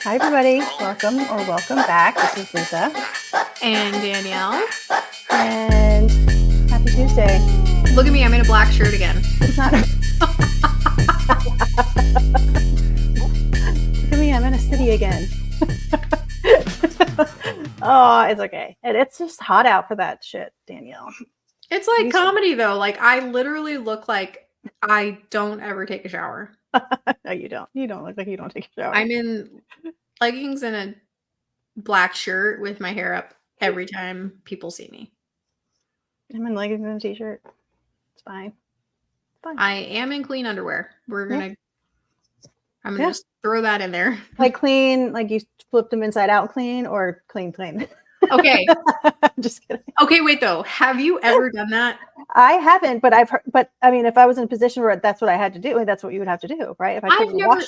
Hi, everybody. Welcome back. This is Lisa. And Danielle. And happy Tuesday. Look at me. I'm in a black shirt again. It's not. Look at me. I'm in a city again. Oh, it's okay. And it's just hot out for that shit, Danielle. It's like comedy, though. Like, I literally look like I don't ever take a shower. No, you don't. You don't look like you don't take a shower. I'm in leggings and a black shirt with my hair up every time people see me. I'm in leggings and a t-shirt. It's fine. I am in clean underwear. I'm gonna just throw that in there. Like clean, like you flipped them inside out clean, or clean. Okay. Just kidding. Okay, wait though. Have you ever done that? I haven't, but I've heard. But I mean, if I was in a position where that's what I had to do, that's what you would have to do, right? If I couldn't wash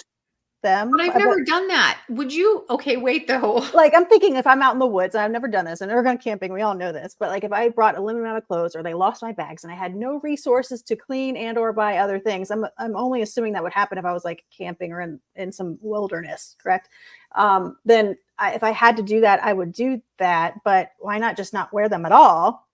them, but I've never done that. Would you? Okay, wait though. Like, I'm thinking if I'm out in the woods, and I've never done this, and never gone camping, we all know this, but like if I brought a limited amount of clothes, or they lost my bags, and I had no resources to clean and or buy other things, I'm only assuming that would happen if I was like camping or in some wilderness, correct? Then if I had to do that, I would do that. But why not just not wear them at all?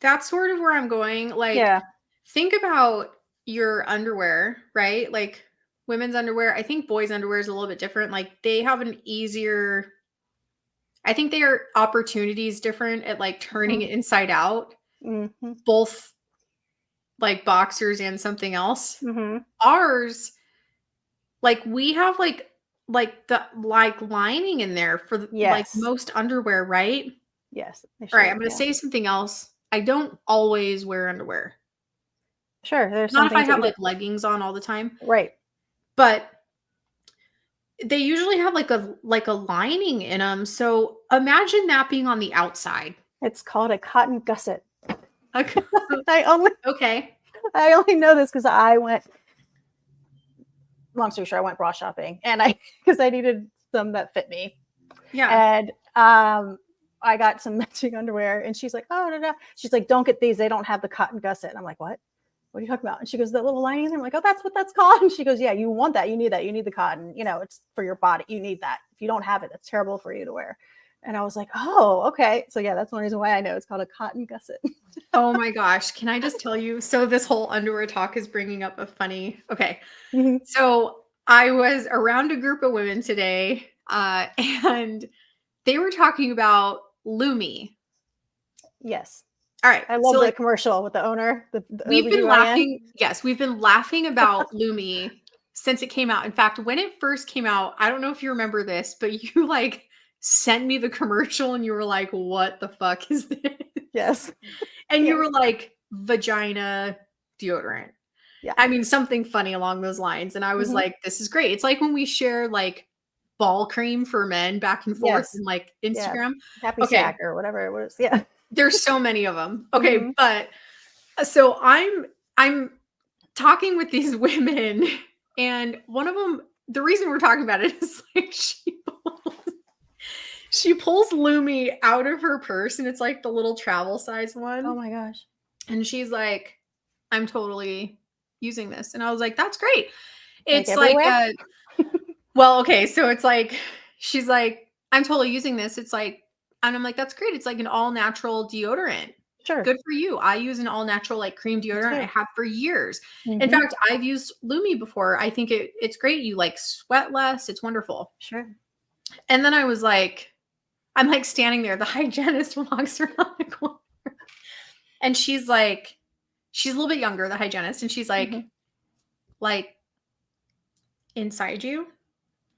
That's sort of where I'm going. Like, think about your underwear, right? Like women's underwear. I think boys' underwear is a little bit different. Like they have an easier, I think their opportunities different at like turning it inside out, both like boxers and something else. Ours, like we have like the lining in there for like most underwear, right? Yes. All right, I'm going to say something else. I don't always wear underwear. Sure. There's not if I have like leggings on all the time. Right. But they usually have like a lining in them. So imagine that being on the outside. It's called a cotton gusset. Okay. I only know this because I went, long story short, I went bra shopping and because I needed some that fit me. Yeah. And I got some matching underwear and she's like, oh, no. She's like, don't get these. They don't have the cotton gusset. And I'm like, what? What are you talking about? And she goes, that little lining. I'm like, oh, that's what that's called. And she goes, yeah, you want that. You need that. You need the cotton. You know, it's for your body. You need that. If you don't have it, it's terrible for you to wear. And I was like, oh, okay. So yeah, that's one reason why I know it's called a cotton gusset. Oh my gosh. Can I just tell you? So this whole underwear talk is bringing up a funny, okay. So I was around a group of women today and they were talking about Lumi. Yes. All right. I love the commercial with the owner. We've been laughing. Yes, we've been laughing about Lumi since it came out. In fact, when it first came out, I don't know if you remember this, but you like sent me the commercial and you were like, what the fuck is this? Yes. And you were like, vagina deodorant. Yeah. I mean, something funny along those lines. And I was like, this is great. It's like when we share like ball cream for men back and forth in like Instagram. Happy Sack or whatever it was. Yeah. There's so many of them. Okay. But so I'm talking with these women and one of them, the reason we're talking about it is like she pulls Lumi out of her purse and it's like the little travel size one. Oh my gosh. And she's like, I'm totally using this. And I was like, that's great. It's well, okay. So it's like, she's like, I'm totally using this. It's like, and I'm like, that's great. It's like an all natural deodorant. Sure. Good for you. I use an all natural like cream deodorant. I have for years. In fact, I've used Lumi before. I think it's great. You like sweat less. It's wonderful. Sure. And then I was like, I'm like standing there. The hygienist walks around the corner. And she's like, she's a little bit younger, the hygienist. And she's like, inside you?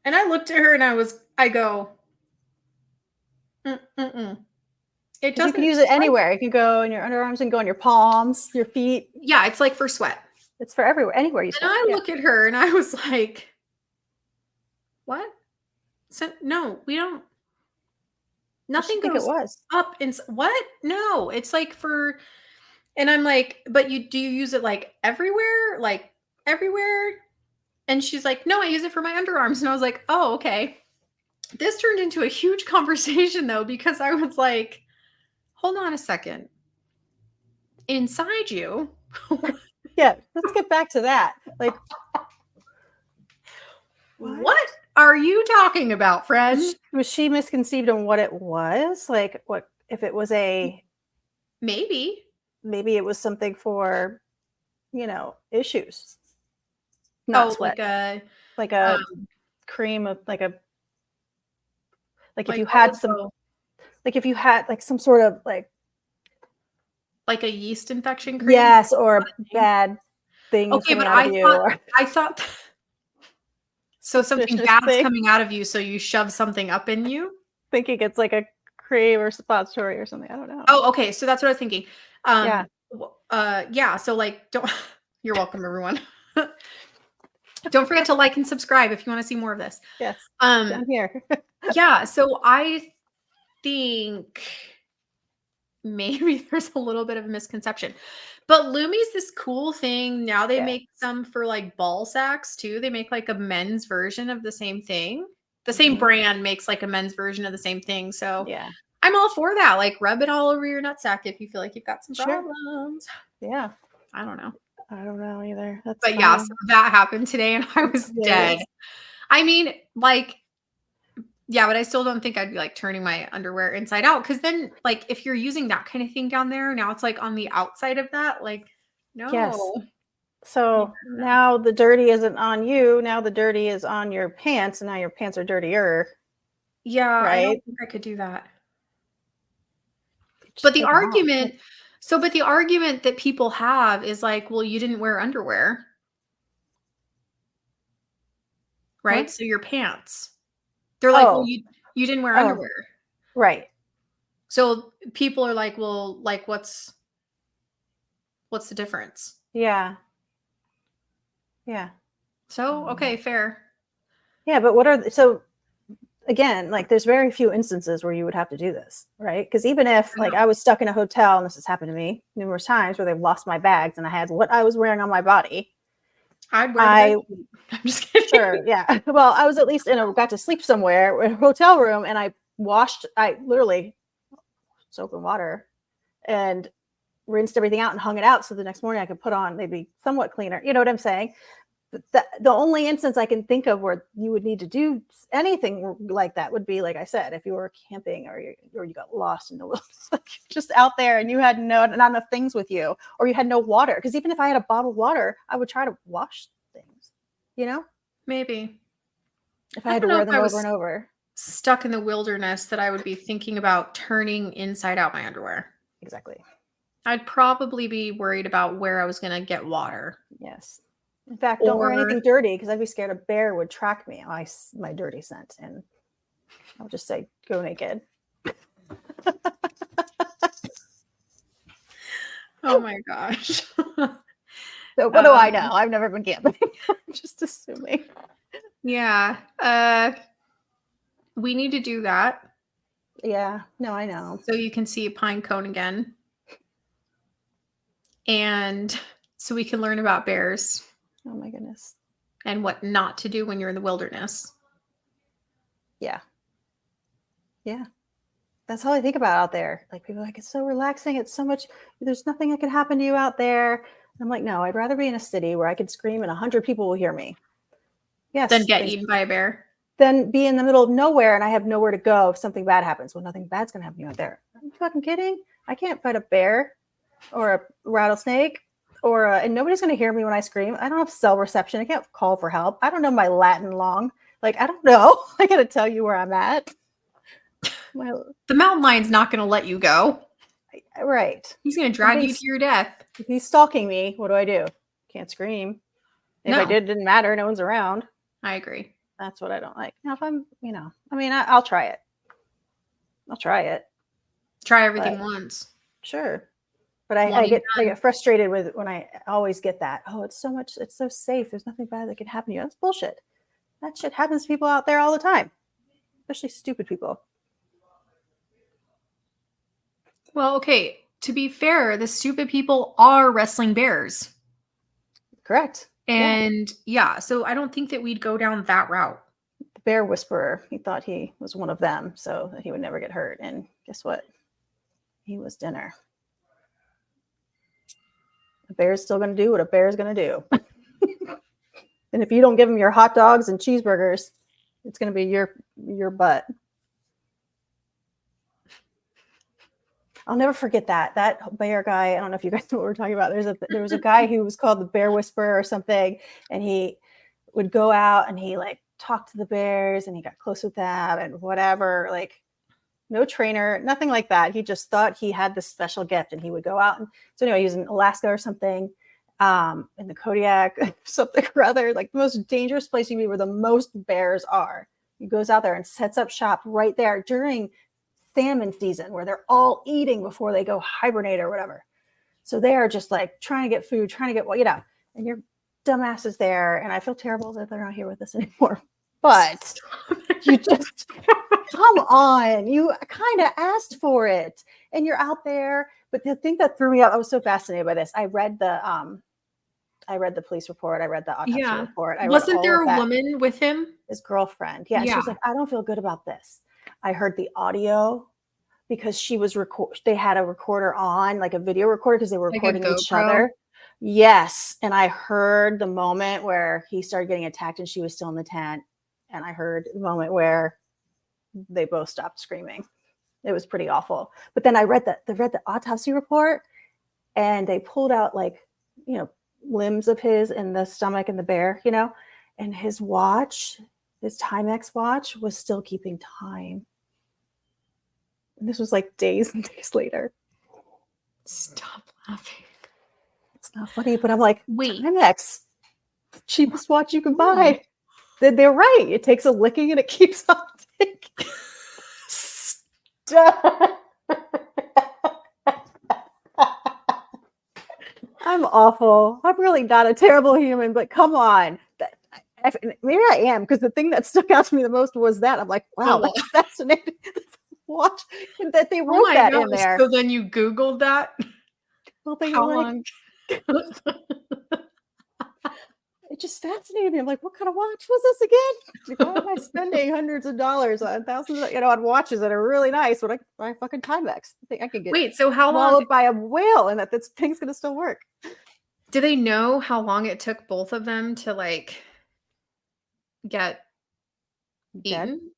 And I looked at her and I go, It doesn't. You can use it anywhere. You can go in your underarms and go on your palms, your feet. Yeah, it's like for sweat. It's for everywhere, anywhere you sweat. And I look at her and I was like, what? So, no, we don't. Nothing goes up in what? No, it's like for, and I'm like, but do you use it like everywhere? Like everywhere? And she's like, no, I use it for my underarms. And I was like, oh, okay. This turned into a huge conversation though, because I was like, hold on a second. Inside you. Yeah, let's get back to that. Like, what? are you talking about, friend? Was she misconceived on what it was? Like, what if it was maybe it was something for, issues, not sweat, like a cream of like if you had some sort of like a yeast infection cream. yes, or bad things Okay, coming but out of you, or I thought so something suspicious bad's thing, coming out of you, so you shove something up in you? thinking it's like a cream or suppository or something. I don't know. Oh, okay, so that's what I was thinking. Yeah. Yeah, so like don't you're welcome, everyone. Don't forget to like and subscribe if you wanna see more of this. Yes. Um, Down here. yeah, so I think maybe there's a little bit of a misconception. But Lumi's this cool thing. Now they Yeah. make some for like ball sacks too. They make like a men's version of the same thing. The same Mhm. brand makes like a men's version of the same thing. So Yeah. I'm all for that. Like rub it all over your nutsack if you feel like you've got some Sure. problems. Yeah. I don't know. I don't know either. That's But yeah, funny. so that happened today and I was dead. Hilarious. I mean, like, yeah, but I still don't think I'd be like turning my underwear inside out because then, like, if you're using that kind of thing down there, now it's like on the outside of that. Like, Yes. no. So Yeah. now the dirty isn't on you. Now the dirty is on your pants, and now your pants are dirtier, Yeah, I don't right? think I could do that. Just But the take them off. argument but the argument that people have is like, "Well, you didn't wear underwear." Right? What? So your pants. They're like, "Well, Oh, you didn't wear oh, underwear." right. So people are like, "Well, like what's the difference?" Yeah. Yeah. So, okay, fair. Yeah, but so again, like there's very few instances where you would have to do this, right? Because even if I like know. I was stuck in a hotel, and this has happened to me numerous times where they've lost my bags and I had what I was wearing on my body, I'd wear the bed I sheet. I'm just kidding. sure, yeah. Well, I was at least got to sleep somewhere in a hotel room, and I literally soap and water and rinsed everything out and hung it out so the next morning I could put on maybe somewhat cleaner. You know what I'm saying? The only instance I can think of where you would need to do anything like that would be, like I said, if you were camping or you got lost in the wilderness, like just out there and you had not enough things with you, or you had no water. Because even if I had a bottled water, I would try to wash things, Maybe. if I I had don't to know wear if them I over was and over. stuck in the wilderness that I would be thinking about turning inside out my underwear. Exactly. I'd probably be worried about where I was going to get water. Yes. In fact, don't wear Or anything dirty because I'd be scared a bear would track me on my dirty scent, and I'll just say, go naked. oh my gosh. So what do I know? I've never been camping. I'm just assuming. Yeah. We need to do that. Yeah. No, I know. So you can see a pine cone again. And so we can learn about bears Oh my goodness. and what not to do when you're in the wilderness. Yeah. Yeah. That's all I think about out there. Like people are like, it's so relaxing. It's so much, there's nothing that could happen to you out there. And I'm like, no, I'd rather be in a city where I could scream and 100 people will hear me. Yes. Then get eaten by a bear. Then be in the middle of nowhere and I have nowhere to go if something bad happens. Well, nothing bad's gonna happen to you out there. Are you fucking kidding? I can't fight a bear or a rattlesnake and nobody's gonna hear me when I scream. I don't have cell reception. I can't call for help. I don't know my Latin long. Like, I don't know. I gotta tell you where I'm at. The mountain lion's not going to let you go. Right. He's going to drag you to your death. If he's stalking me, what do? Can't scream. If I did, it didn't matter. No one's around. I agree. That's what I don't like. Now, if I'm, I'll try it. I'll try it. Try everything once. Sure. But I get frustrated with when I always get that. Oh, it's so safe. There's nothing bad that can happen to you. That's bullshit. That shit happens to people out there all the time, especially stupid people. Well, okay. To be fair, the stupid people are wrestling bears. Correct. And yeah, so I don't think that we'd go down that route. The bear whisperer, he thought he was one of them so that he would never get hurt. And guess what? He was dinner. A bear's still going to do what a bear's going to do. And if you don't give him your hot dogs and cheeseburgers, It's going to be your butt. I'll never forget that bear guy. I don't know if you guys know what we're talking about. There was a guy who was called the Bear Whisperer or something, and he would go out and he like talked to the bears and he got close with them and whatever. Like no trainer, nothing like that. He just thought he had this special gift, and he would go out. And so anyway, he was in Alaska or something, in the Kodiak, something or other, like the most dangerous place you can be, where the most bears are. He goes out there and sets up shop right there during famine season, where they're all eating before they go hibernate or whatever. So they are just like trying to get food, trying to get, and your dumbass is there. And I feel terrible that they're not here with us anymore. But you just come on, you kind of asked for it, and you're out there. But the thing that threw me out, I was so fascinated by this. I read the police report. I read the autopsy report. Wasn't there a woman with him? His girlfriend. Yeah. She was like, I don't feel good about this. I heard the audio because she was they had a recorder on, like a video recorder, because they were recording each other. Yes. And I heard the moment where he started getting attacked and she was still in the tent. And I heard the moment where they both stopped screaming. It was pretty awful. But then I read the autopsy report, and they pulled out limbs of his in the stomach and the bear, and his watch, his Timex watch, was still keeping time. And this was like days and days later. Stop laughing. It's not funny, but I'm like, wait, Timex, cheapest watch you can buy. They're right. It takes a licking and it keeps on ticking. Stop. I'm awful. I'm really not a terrible human, but come on. Maybe I am, because the thing that stuck out to me the most was that. I'm like, wow, that's fascinating. Watch that they wrote that in there. So then you Googled that? Well, how long? It just fascinated me. I'm like, what kind of watch was this again? Why am I spending hundreds of dollars on thousands of, on watches that are really nice when I buy fucking Timex? I think I could get so how swallowed by a whale, and that this thing's gonna still work. Do they know how long it took both of them to like get eaten?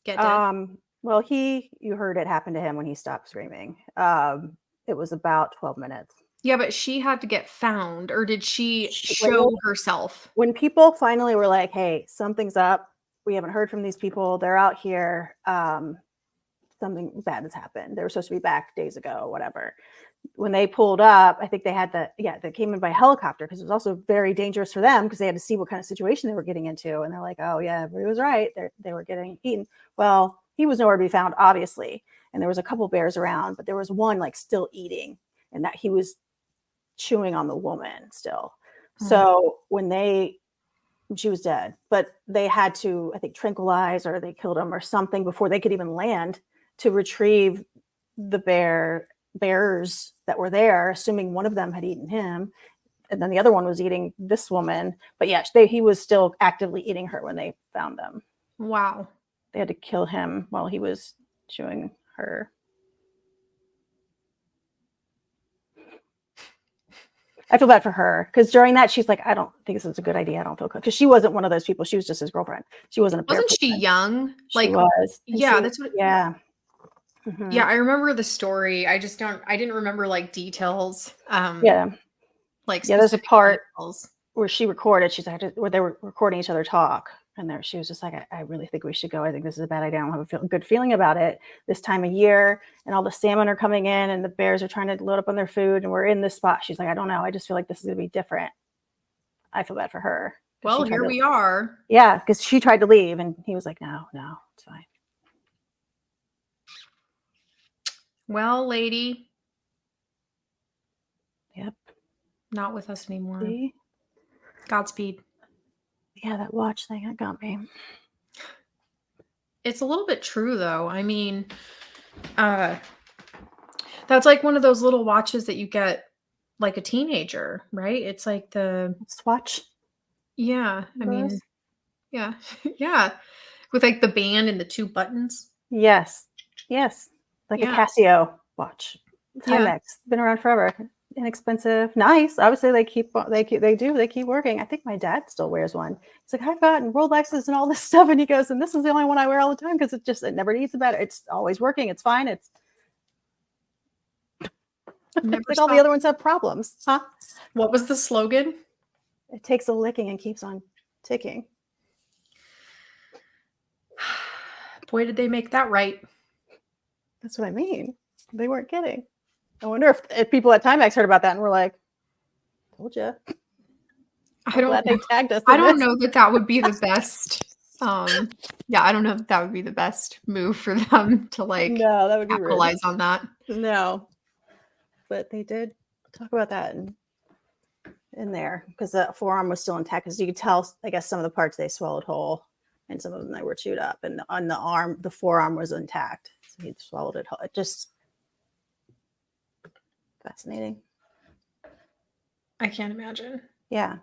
Get dead? Well, you heard it happen to him when he stopped screaming. It was about 12 minutes. Yeah, but she had to get found, or did she show herself? When people finally were like, hey, something's up, we haven't heard from these people, they're out here, something bad has happened. They were supposed to be back days ago, whatever. When they pulled up, I think they had they came in by helicopter, because it was also very dangerous for them, because they had to see what kind of situation they were getting into. And they're like, oh yeah, everybody was right. They were getting eaten. Well, he was nowhere to be found, obviously. And there was a couple bears around, but there was one like still eating, and that he was chewing on the woman still. Mm-hmm. So she was dead, but they had to, I think, tranquilize, or they killed him or something before they could even land to retrieve the bears that were there, assuming one of them had eaten him, and then the other one was eating this woman. But yeah, he was still actively eating her when they found them. Wow. They had to kill him while he was chewing her. I feel bad for her, because during that, she's like, I don't think this is a good idea. I don't feel good. Because she wasn't one of those people. She was just his girlfriend. She wasn't Wasn't she young? She was. Yeah, that's what. Yeah. Mm-hmm. Yeah, I remember the story. I didn't remember like details. There's a part where she recorded. She's like, where they were recording each other talk. And there, she was just like, I really think we should go. I think this is a bad idea. I don't have a good feeling about it this time of year. And all the salmon are coming in, and the bears are trying to load up on their food. And we're in this spot. She's like, I don't know. I just feel like this is going to be different. I feel bad for her. Well, here we are. Yeah, because she tried to leave, and he was like, no, it's fine. Well, lady. Yep. Not with us anymore. See? Godspeed. Yeah, that watch thing, that got me. It's a little bit true, though. I mean, that's like one of those little watches that you get like a teenager, right? It's like the Swatch. Yeah. I mean, yeah. Yeah. With like the band and the two buttons. Yes. Like a Casio watch. Timex. Been around forever. inexpensive, nice. Obviously, they keep working. I think my dad still wears one. He's like, I've gotten Rolexes and all this stuff, and he goes, and this is the only one I wear all the time because it never needs a battery. It's always working. It's fine. It's like all the other ones have problems, huh? What was the slogan? It takes a licking and keeps on ticking. Boy, did they make that right. That's what I mean. They weren't kidding. I wonder if people at Timex heard about that and were like, told you. I don't know. They tagged us. I don't know that would be the best. Yeah, I don't know if that would be the best move for them to like no, that would be capitalize on that. No. But they did talk about that in there because the forearm was still intact. Because you could tell, I guess, some of the parts they swallowed whole and some of them they were chewed up. And on the arm, the forearm was intact. So he swallowed it whole. It just fascinating. I can't imagine. Yeah.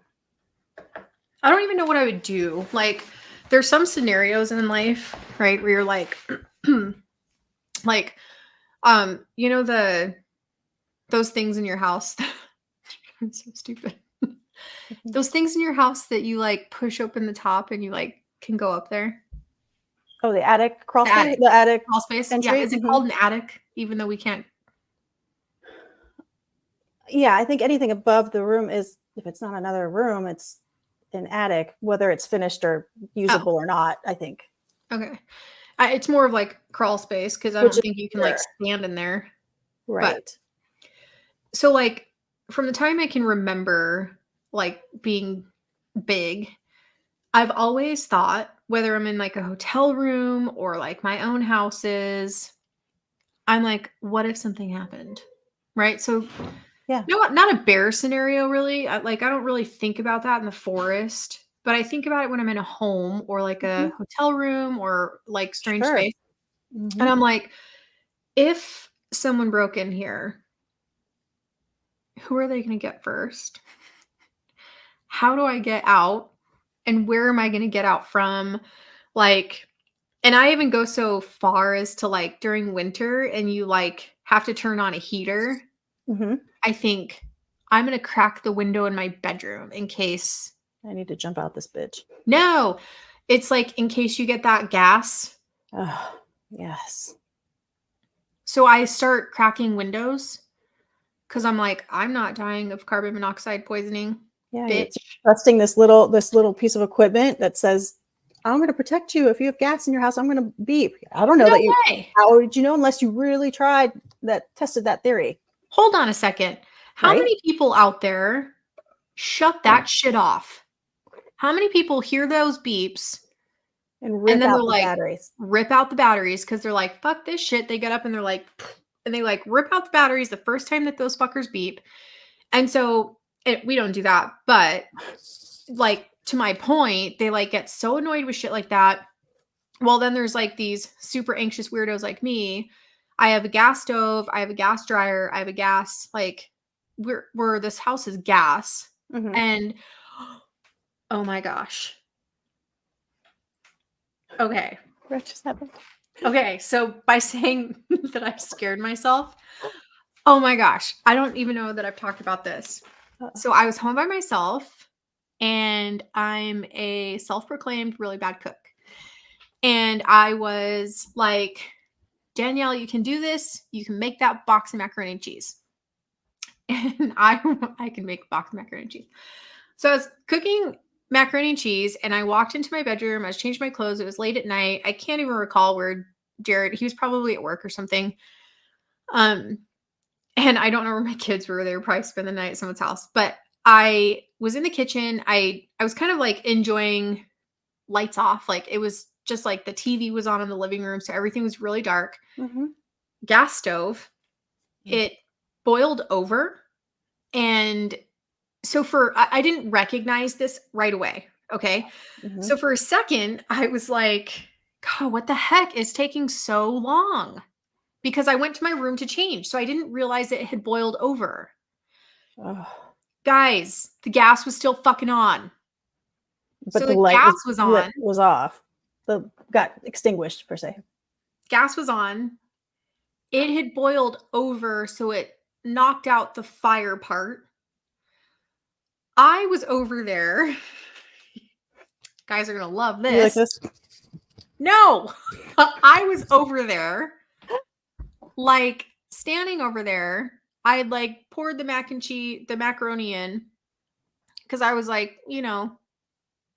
I don't even know what I would do. Like, there's some scenarios in life, right, where you're like, like, you know, those things in your house. I'm so stupid. Those things in your house that you like push open the top and you like can go up there. Oh, the attic crawl space? The attic crawl space. Entry? Yeah, is it called an attic, even though we can't? Yeah, I think anything above the room is, if it's not another room, it's an attic, whether it's finished or usable or not, I think. Okay. It's more of like crawl space because I don't think you can like stand in there. Right. But, so like from the time I can remember like being big, I've always thought, whether I'm in like a hotel room or like my own houses, I'm like, what if something happened? Right. So yeah, no, not a bear scenario really. I don't really think about that in the forest, but I think about it when I'm in a home or like a hotel room or like strange space. And I'm like, if someone broke in here, who are they going to get first? How do I get out? And where am I going to get out from? Like, and I even go so far as to like during winter and you like have to turn on a heater. I think I'm going to crack the window in my bedroom in case I need to jump out this bitch. No, it's like in case you get that gas. Oh, yes. So I start cracking windows because I'm like, I'm not dying of carbon monoxide poisoning. Yeah, bitch. Trusting this little piece of equipment that says, I'm going to protect you. If you have gas in your house, I'm going to beep. I don't know that you. How did you know unless you really tested that theory? Hold on a second. How many people out there shut that shit off? How many people hear those beeps and then they're like, rip out the batteries because they're like, fuck this shit. They get up and they're like, and they like rip out the batteries the first time that those fuckers beep. And so we don't do that. But like, to my point, they like get so annoyed with shit like that. Well, then there's like these super anxious weirdos like me. I have a gas stove. I have a gas dryer. I have a gas, like where this house is gas. And oh my gosh. Okay. What just happened? Okay. So by saying that I scared myself, oh my gosh, I don't even know that I've talked about this. So I was home by myself and I'm a self-proclaimed really bad cook. And I was like, Danielle, you can do this. You can make that box of macaroni and cheese. And I can make a box of macaroni and cheese. So I was cooking macaroni and cheese and I walked into my bedroom. I was changing my clothes. It was late at night. I can't even recall where Jared, he was probably at work or something. And I don't know where my kids were. They were probably spending the night at someone's house. But I was in the kitchen. I was kind of like enjoying lights off. Like it was just like the TV was on in the living room. So everything was really dark. Gas stove. It boiled over. And so I didn't recognize this right away. Okay. So for a second, I was like, God, what the heck is taking so long? Because I went to my room to change. So I didn't realize it had boiled over. Guys, the gas was still fucking on. But so the gas was on. Was off. Got extinguished per se. Gas was on. It had boiled over. So it knocked out the fire part. I was over there. Guys are going to love this. You like this? No, I was over there, like standing over there. I had like poured the macaroni in because I was like,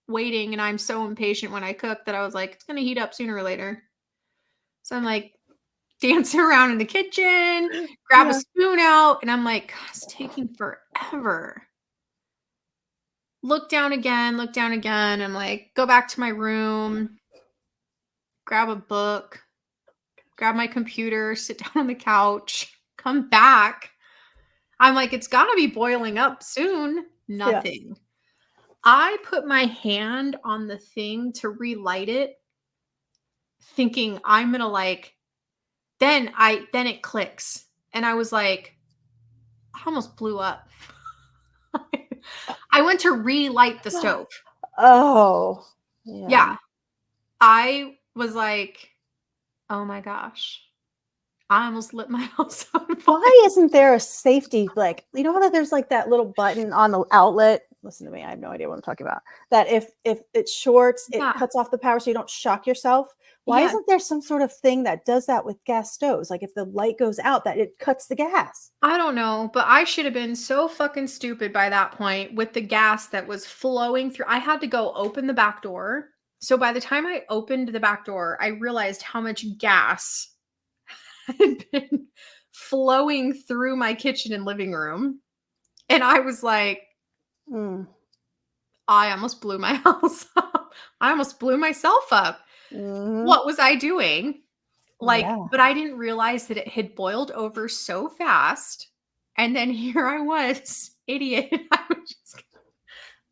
waiting, and I'm so impatient when I cook that I was like, it's going to heat up sooner or later. So I'm like dancing around in the kitchen, grab a spoon out, and I'm like, God, it's taking forever. Look down again. I'm like, go back to my room, grab a book, grab my computer, sit down on the couch, come back. I'm like, it's got to be boiling up soon. Nothing. Yeah. I put my hand on the thing to relight it, thinking I'm going to like, then it clicks. And I was like, I almost blew up. I went to relight the stove. Oh. Yeah. I was like, oh my gosh. I almost lit my house on fire. Why isn't there a safety, like, you know how there's like that little button on the outlet? Listen to me, I have no idea what I'm talking about. That if it shorts, it cuts off the power so you don't shock yourself. Why isn't there some sort of thing that does that with gas stoves? Like if the light goes out, that it cuts the gas. I don't know, but I should have been so fucking stupid by that point with the gas that was flowing through. I had to go open the back door. So by the time I opened the back door, I realized how much gas had been flowing through my kitchen and living room. And I was like, I almost blew my house up. I almost blew myself up. What was I doing? Like, but I didn't realize that it had boiled over so fast. And then here I was, idiot. I was just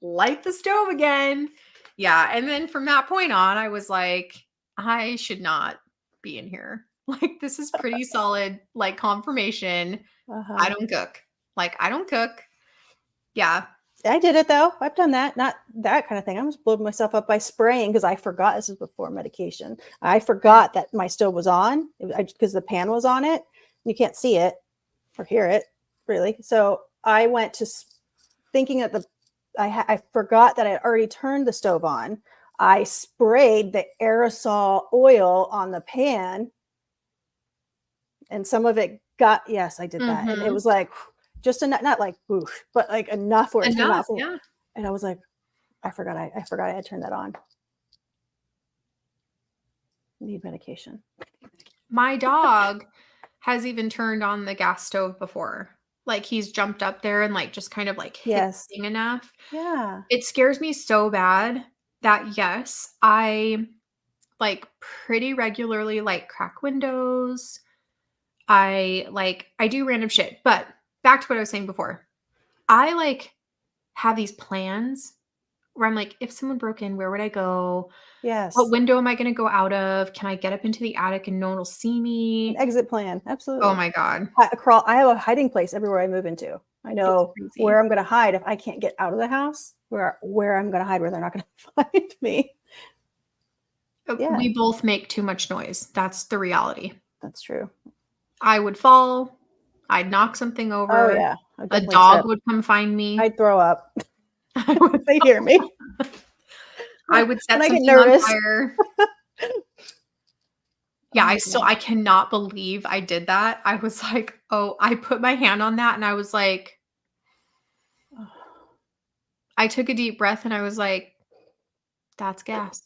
light the stove again. Yeah. And then from that point on, I was like, I should not be in here. Like, this is pretty solid, like, confirmation. I don't cook. Like, I don't cook. Yeah. I did it though. I've done that. Not that kind of thing. I almost blew myself up by spraying because I forgot. This is before medication. I forgot that my stove was on because the pan was on it. You can't see it or hear it really. So I went to thinking that I forgot that I had already turned the stove on. I sprayed the aerosol oil on the pan, and some of it got. Yes, I did that, and it was like. Just enough, not like whoosh, but like enough where it came out. Yeah. And I was like, I forgot I had turned that on. Need medication. My dog has even turned on the gas stove before. Like he's jumped up there and like just kind of like hit the thing enough. Yeah. It scares me so bad that yes, I like pretty regularly like crack windows. I do random shit, but back to what I was saying before. I like have these plans where I'm like, if someone broke in, where would I go? Yes. What window am I going to go out of? Can I get up into the attic and no one will see me? An exit plan. Absolutely. Oh my God. I have a hiding place everywhere I move into. I know where I'm going to hide if I can't get out of the house, where I'm going to hide where they're not going to find me. Yeah. We both make too much noise. That's the reality. That's true. I would fall. I'd knock something over. Oh, yeah. A dog would come find me. I'd throw up. They hear me. I would set something on fire. Yeah, I cannot believe I did that. I was like, oh, I put my hand on that and I was like, I took a deep breath and I was like, that's gas.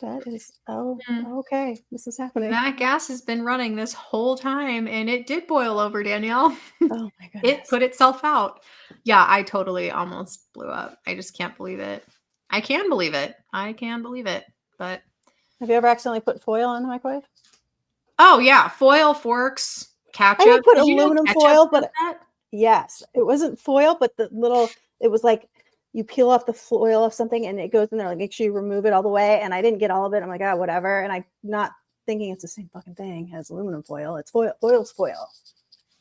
That is, okay. This is happening. That gas has been running this whole time and it did boil over, Danielle. Oh my goodness. It put itself out. Yeah, I totally almost blew up. I just can't believe it. I can believe it. But have you ever accidentally put foil in the microwave? Oh yeah, foil, forks, ketchup. I didn't put aluminum foil, but yes, it wasn't foil, but it was like you peel off the foil of something and it goes in there. Like make sure you remove it all the way. And I didn't get all of it. I'm like, whatever. And I'm not thinking it's the same fucking thing as aluminum foil. It's foil. Foil's foil.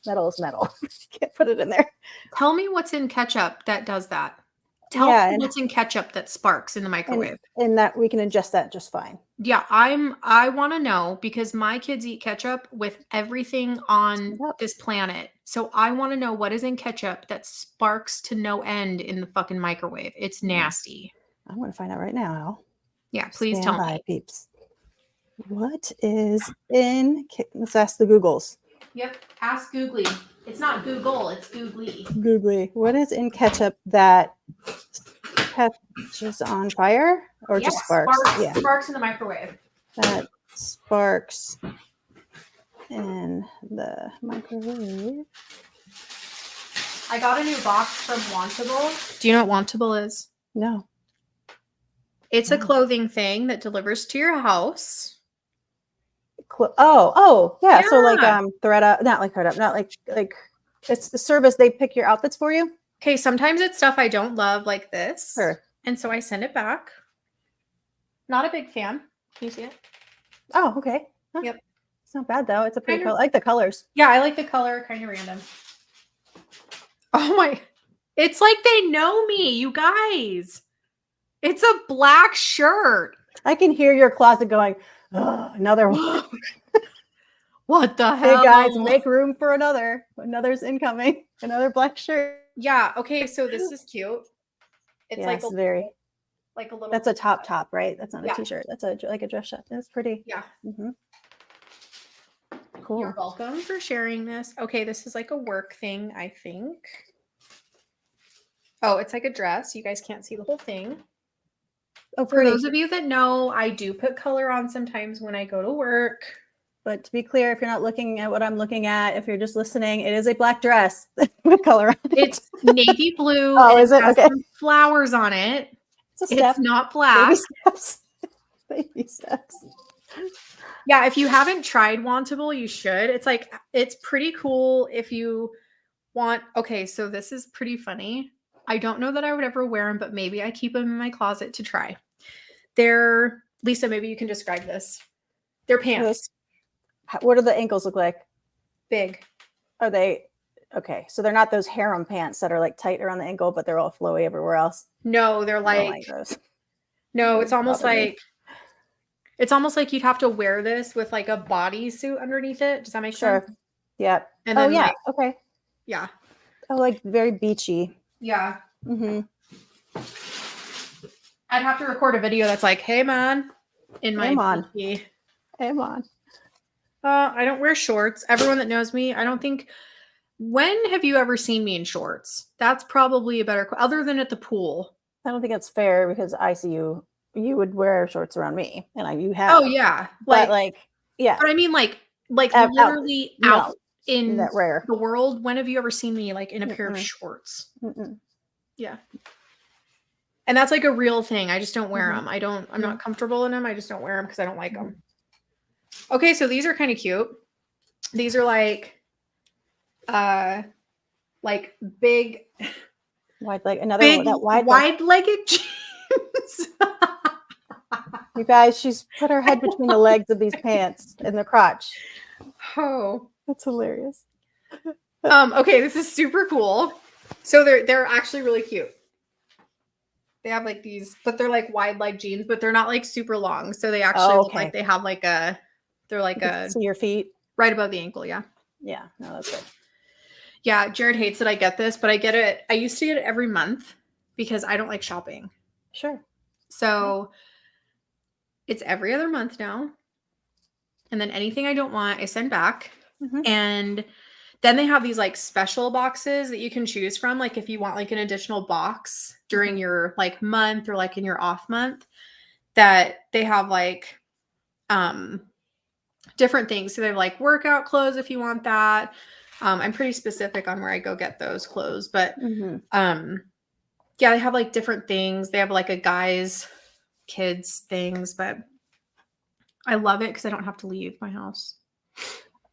Metal is metal. You can't put it in there. Tell me what's in ketchup that does that. Tell me what's in ketchup that sparks in the microwave. And that we can ingest that just fine. Yeah, I want to know because my kids eat ketchup with everything on this planet. So I want to know what is in ketchup that sparks to no end in the fucking microwave. It's nasty. I'm going to find out right now. Yeah, please Stand tell by, me. peeps. What is in? Let's ask the Googles. Yep, ask Googly. It's not Google, it's Googly. Googly. What is in ketchup that catches on fire or just sparks? Yeah, sparks in the microwave. That sparks in the microwave. I got a new box from Wantable. Do you know what Wantable is? No. It's a clothing thing that delivers to your house. Yeah. So like ThredUp, not like ThredUp, not like it's the service they pick your outfits for you. Okay, sometimes it's stuff I don't love like this. Sure. And so I send it back. Not a big fan. Can you see it? Oh, okay. Huh. Yep. It's not bad though. It's a pretty color. I like the colors. Yeah, I like the color, kind of random. Oh my, it's like they know me, you guys. It's a black shirt. I can hear your closet going, oh, another one. What the hell? Hey guys, make room for another. Another's incoming. Another black shirt. Yeah, okay, so this is cute. It's yes, like a very like a little. That's a top, right? That's not a t-shirt. That's like a dress shirt. That's pretty. Yeah. Mm-hmm. Cool. You're welcome for sharing this. Okay, this is like a work thing, I think. Oh, it's like a dress. You guys can't see the whole thing. Oh, for those of you that know, I do put color on sometimes when I go to work. But to be clear, if you're not looking at what I'm looking at, if you're just listening, it is a black dress with color on it. It's navy blue. Oh, is it? Okay. Flowers on it. It's not black. Baby steps. Baby steps. Yeah, if you haven't tried Wantable, you should. It's pretty cool if you want. Okay, so this is pretty funny. I don't know that I would ever wear them, but maybe I keep them in my closet to try. Lisa, maybe you can describe this. They're pants. What do the ankles look like? Big. Are they okay? So they're not those harem pants that are like tight around the ankle, but they're all flowy everywhere else. No, they're like those. No, it's almost like you'd have to wear this with like a bodysuit underneath it. Does that make sense? Yeah. And then okay. Yeah. Oh, like very beachy. Yeah. Mm-hmm. I'd have to record a video that's like, hey man, in my Hey man. I don't wear shorts. Everyone that knows me, I don't think. When have you ever seen me in shorts? That's probably a better, other than at the pool. I don't think it's fair because I see you. You would wear shorts around me, and you have. Oh yeah, yeah. But I mean, like literally out in that rare the world. When have you ever seen me like in a pair of shorts? Yeah. And that's like a real thing. I just don't wear them. I'm not comfortable in them. I just don't wear them because I don't like them. Okay, so these are kind of cute. These are like big wide-legged jeans. You guys, she's put her head between the legs of these pants in the crotch. Oh, that's hilarious. Okay, this is super cool. So they're actually really cute. They have like these, but they're like wide leg jeans, but they're not like super long. So they actually look like they have like they're like see your feet right above the ankle. Yeah. Yeah. No, that's good. Yeah. Jared hates that I get this, but I get it. I used to get it every month because I don't like shopping. Sure. So it's every other month now. And then anything I don't want, I send back. And then they have these like special boxes that you can choose from. Like if you want like an additional box during your like month or like in your off month, that they have like different things. So they have like workout clothes if you want that. I'm pretty specific on where I go get those clothes, but yeah, they have like different things. They have like a guys, kids things, but I love it because I don't have to leave my house.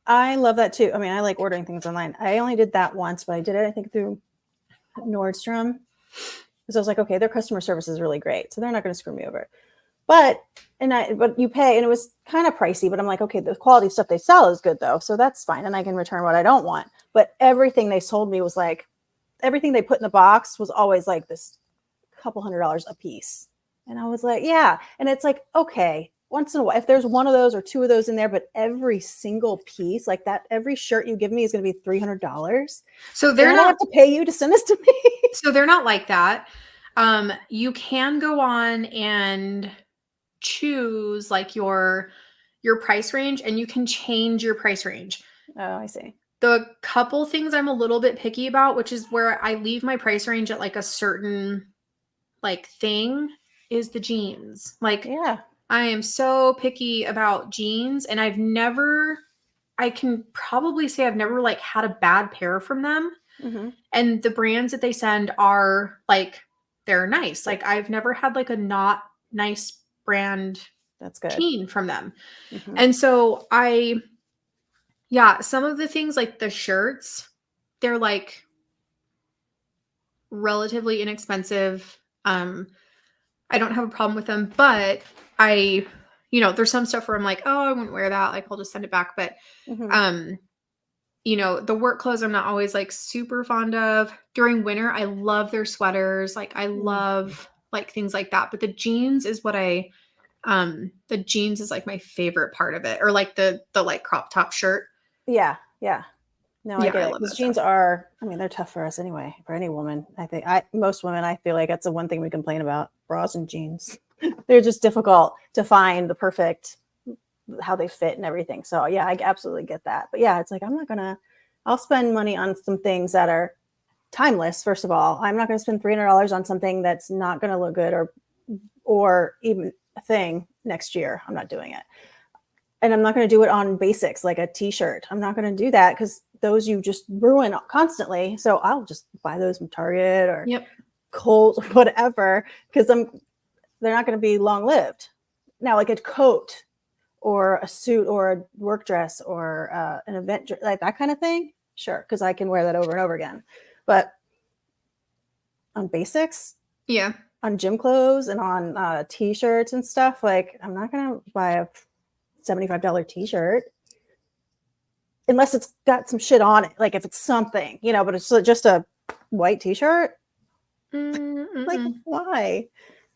I love that too. I mean, I like ordering things online. I only did that once, but I did it, I think, through Nordstrom. Because I was like, okay, their customer service is really great. So they're not going to screw me over. But you pay, and it was kind of pricey, but I'm like, okay, the quality stuff they sell is good though. So that's fine. And I can return what I don't want. But everything they sold me was like, everything they put in the box was always like this couple $100 a piece. And I was like, yeah. And it's like, okay, once in a while, if there's one of those or two of those in there, but every single piece like that, every shirt you give me is going to be $300. So they're not have to pay you to send this to me. So they're not like that. You can go on and choose like your price range, and you can change your price range. Oh, I see. The couple things I'm a little bit picky about, which is where I leave my price range at like a certain like thing, is the jeans. Like, Yeah. I am so picky about jeans, and I can probably say I've never like had a bad pair from them. Mm-hmm. And the brands that they send are like, they're nice. Like, I've never had like a not nice brand That's good. jean from them. Mm-hmm. And so some of the things like the shirts, they're like relatively inexpensive. I don't have a problem with them, but there's some stuff where I'm like, oh, I wouldn't wear that. Like, I'll just send it back. But, Mm-hmm. The work clothes I'm not always like super fond of. During winter, I love their sweaters. Like, I love like things like that. But the jeans is the jeans is like my favorite part of it, or like the like crop top shirt. Yeah. Yeah. No, I Yeah, get I it. love Because that jeans stuff. are, I mean, they're tough for us anyway, for any woman. I think most women, I feel like that's the one thing we complain about, bras and jeans. They're just difficult to find the perfect, how they fit and everything. So yeah, I absolutely get that. But yeah, it's like, I'll spend money on some things that are timeless. First of all, I'm not going to spend $300 on something that's not going to look good or even a thing next year. I'm not doing it. And I'm not going to do it on basics like a t-shirt. I'm not going to do that because those you just ruin constantly. So I'll just buy those from Target or Kohl's or whatever, because they're not going to be long lived. Now, like a coat or a suit or a work dress or an event, like that kind of thing, sure, because I can wear that over and over again. But on basics, on gym clothes and on t-shirts and stuff, like I'm not going to buy a $75 t-shirt unless it's got some shit on it, like if it's something, but it's just a white t-shirt. Like, why?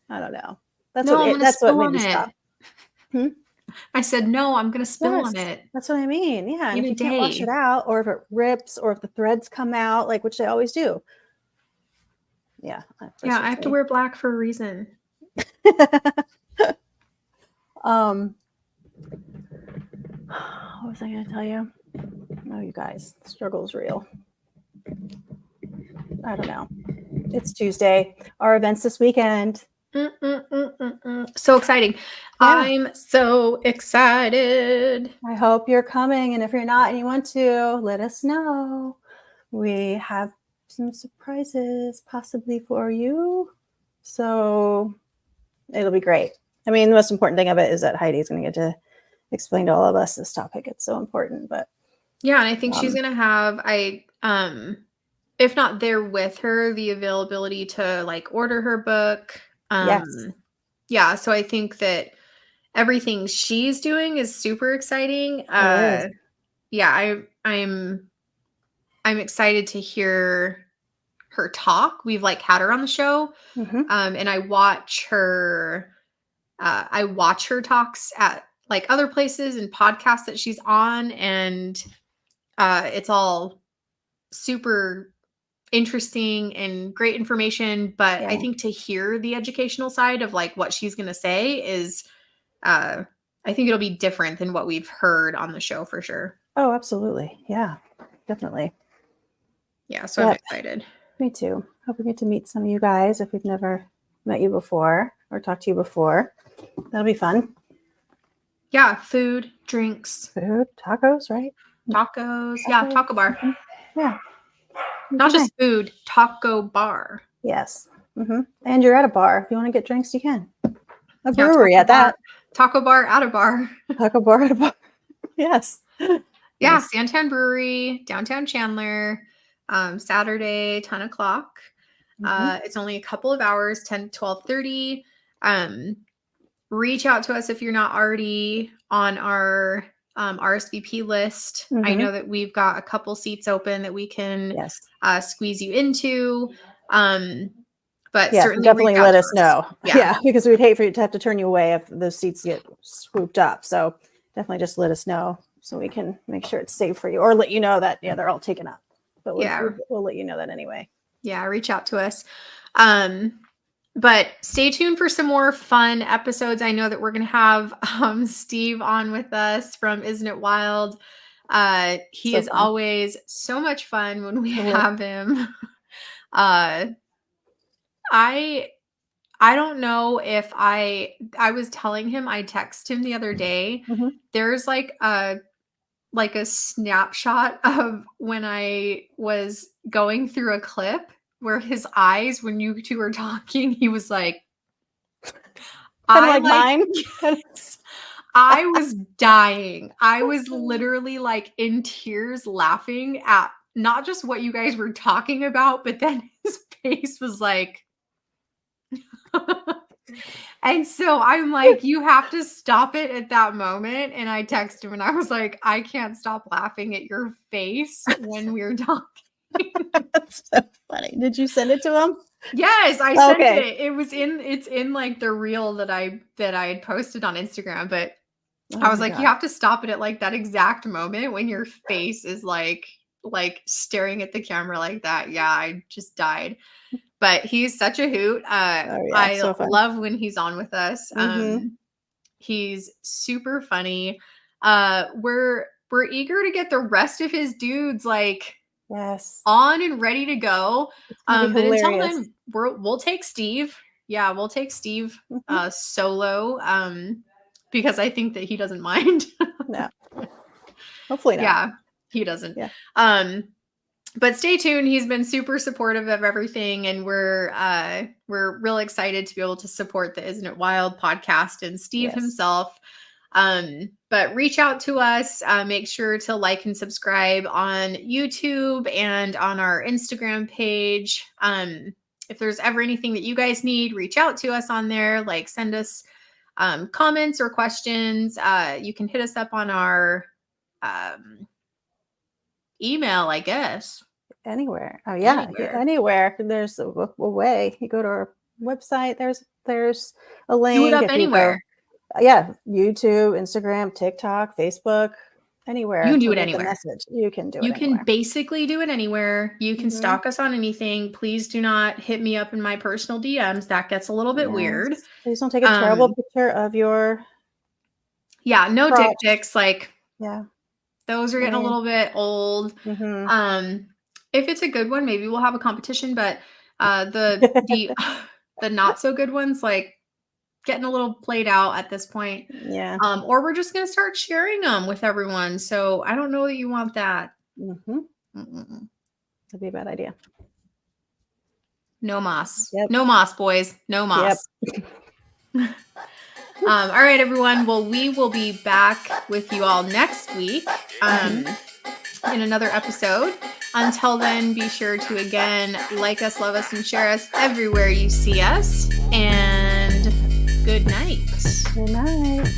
I don't know. That's what made me stop. I said, no, I'm gonna spill on it. That's what I mean. Yeah. And if you can't wash it out, or if it rips, or if the threads come out, like, which they always do. Yeah. I have to wear black for a reason. What was I going to tell you? Oh, you guys, the struggle's real. I don't know. It's Tuesday. Our events this weekend. So exciting. Yeah. I'm so excited. I hope you're coming. And if you're not and you want to, let us know. We have some surprises possibly for you. So it'll be great. I mean, the most important thing of it is that Heidi's going to get to explain to all of us this topic. It's so important. But yeah, and I think she's going to have, if not there with her, the availability to like order her book. Yes. Yeah, so I think that everything she's doing is super exciting. Yeah, I'm excited to hear her talk. We've like had her on the show, and I watch her talks at like other places and podcasts that she's on, and it's all super interesting and great information. But I think to hear the educational side of like what she's going to say is, I think it'll be different than what we've heard on the show for sure. Oh, absolutely. Yeah, definitely. Yeah. So I'm excited. Me too. Hope we get to meet some of you guys if we've never met you before or talked to you before. That'll be fun. Yeah. Food, drinks. Food, tacos, right? Tacos. Yeah. Taco bar. Yeah. Not just food, taco bar. Yes. And you're at a bar. If you want to get drinks, you can. A brewery at that. Taco bar at a bar. Taco bar at a bar. Yes. Yeah. Santan Brewery, downtown Chandler, Saturday, 10 o'clock. It's only a couple of hours, 10 to 12:30. Reach out to us if you're not already on our RSVP list. I know that we've got a couple seats open that we can squeeze you into. But but yeah, certainly definitely let us know. Yeah. Because we'd hate for you to have to turn you away if those seats get swooped up. So definitely just let us know so we can make sure it's safe for you, or let you know that they're all taken up. But we'll let you know that anyway. Yeah, reach out to us. But stay tuned for some more fun episodes. I know that we're going to have Steve on with us from Isn't It Wild? He is always so much fun when we have him. I don't know if I was telling him, I texted him the other day. Mm-hmm. There's like a snapshot of when I was going through a clip where his eyes, when you two were talking, he was like, mine. Yes. I was dying. I was literally like in tears laughing at not just what you guys were talking about, but then his face was like, and so I'm like, you have to stop it at that moment. And I texted him and I was like, I can't stop laughing at your face when we're talking. That's so funny. Did you send it to him? Yes, I sent it. It's in like the reel that I had posted on Instagram, but I was like, God. You have to stop it at like that exact moment when your face is like staring at the camera like that. Yeah, I just died. But he's such a hoot. I love when he's on with us. Mm-hmm. He's super funny. We're eager to get the rest of his dudes like on and ready to go. But until then, we'll take Steve. Yeah, we'll take Steve solo. Because I think that he doesn't mind. No. Hopefully not. Yeah, he doesn't. Yeah. But stay tuned. He's been super supportive of everything, and we're real excited to be able to support the Isn't It Wild podcast and Steve himself. But reach out to us. Make sure to like and subscribe on YouTube and on our Instagram page. If there's ever anything that you guys need, reach out to us on there. Like send us comments or questions. You can hit us up on our email, I guess. Anywhere. Oh yeah, anywhere. There's a way. You go to our website. There's a link. Do it up anywhere. YouTube, Instagram, TikTok, Facebook, anywhere. You can do it anywhere. Message. You can do it. You can basically do it anywhere. You can stalk us on anything. Please do not hit me up in my personal DMs. That gets a little bit weird. Please don't take a terrible picture of your. Yeah, no dick pics. Like, those are getting a little bit old. Mm-hmm. If it's a good one, maybe we'll have a competition. But the not so good ones, like, getting a little played out at this point. Yeah. Or we're just gonna start sharing them with everyone. So I don't know that you want that. Mm-hmm. That'd be a bad idea. No moss. Yep. No moss, boys. No moss. Yep. All right, everyone. Well, we will be back with you all next week in another episode. Until then, be sure to, again, like us, love us, and share us everywhere you see us. And good night. Good night.